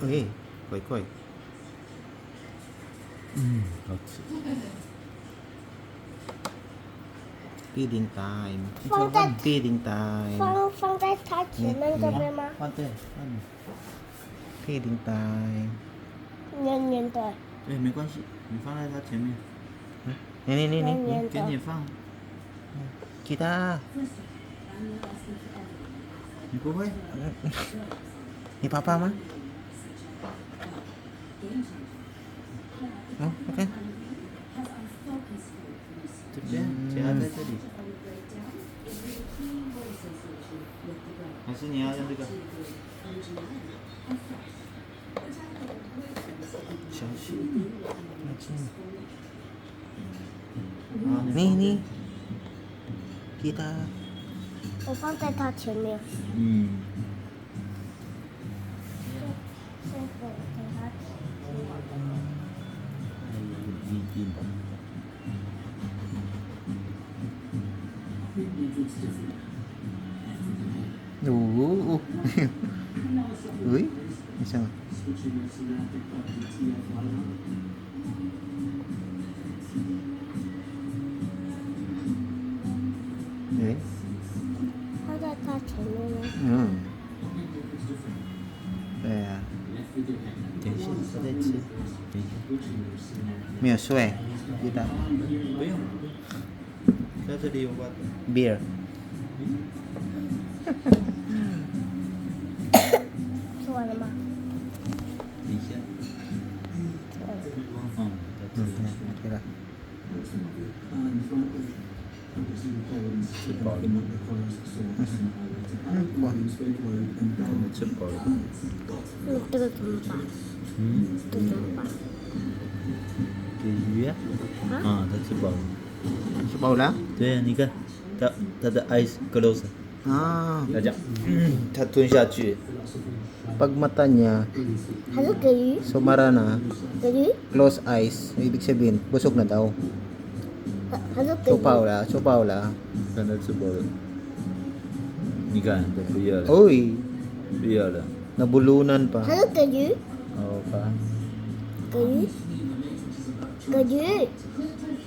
예, 거의 거의. 그렇지. Feeding time. Feeding time. 放在它前面这边吗？放对，Feeding time. 黏黏的，对，没关系，你放在它前面，นี่นี่นี่ 黏黏的给你。放， กีตาร์ 你不会？ นี่ป้าป้ามั้ยโอเค 这边夹在这里，还是你要用这个？小心。啊， นี่นี่กีตาร์ 我放在它前面。嗯，现在给它一定。 Oo. Uy, isang. Eh? 放在它前面吗？ Kaya, 等一下，我再吃。等一下， may sway. Kita. 不用，在这里有碗。 Beer. 吃完了吗？等一下。嗯，在这里。 Okay lang. 吃饱了吗？吃饱了。这个怎么办？这个怎么办？给鱼啊。啊，它吃饱了。 Sabaw lang? 对呀，你看，它的 eyes close， Ah, 它这样，它吞下去。 pag mata niya 还是给鱼？ sumara na, 给鱼？ close eyes, ibig sabihin, busog na daw. 还是给鱼？ Chupaw la. 看它吃饱了。你看，它不要了， Uy, 不要了。 nabulunan pa. 还是给鱼？好吧，给鱼？给鱼？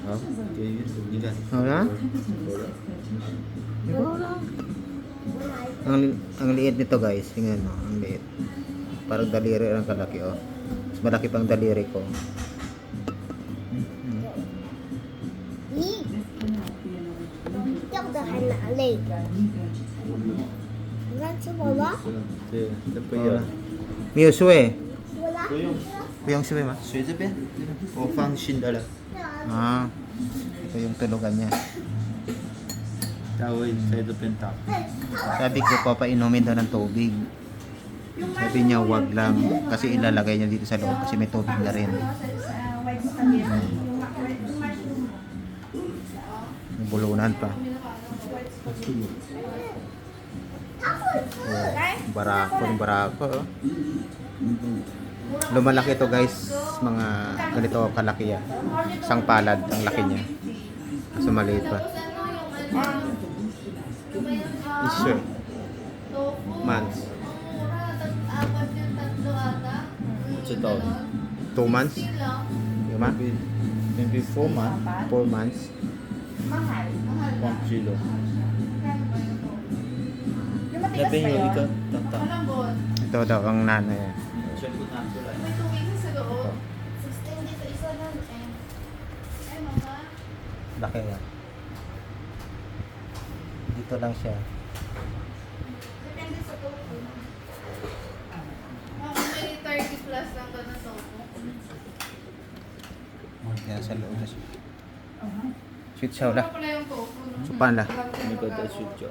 好，给鱼，你看， Wala? 好了。Ang liit nito guys, tingnan mo, ang liit. Parang daliri ang kalaki oh. Mas malaki pang daliri ko. 咦，要的还拿嘞。你看吃饱了？对，它不要了。 Miyo suwe. 我来。不用， Yung suwe ma? 水这边，我放新的了。 Ah, ito yung tulugan niya. 它会在这边打。 Sabi ko pa painumin daw ng tubig. Sabi niya wag lang kasi ilalagay niya dito sa loob kasi may tubig na rin. May bulunan pa. Oh, barako. Oh. Lumalaki ito guys, mga ganito kalaki yan. Isang palad ang laki niya. Kaso maliit pa. Sure. Months. 知道了。 2 months? Diba? Maybe 4 months， 4 months. 忘记了。那边有一个蛋蛋， Ito daw ang nanay. 全部拿出来。 May tubig na sa loob. 16 dito isa lang eh. Ay, mama. Laki yan. Dito lang siya. Depende sa tofu. Mama, may 30 plus lang ka na tofu. Yan sa loob na siya. Sweet siya wala. Ano pala yung tofu? No? Supan la.那个的睡觉。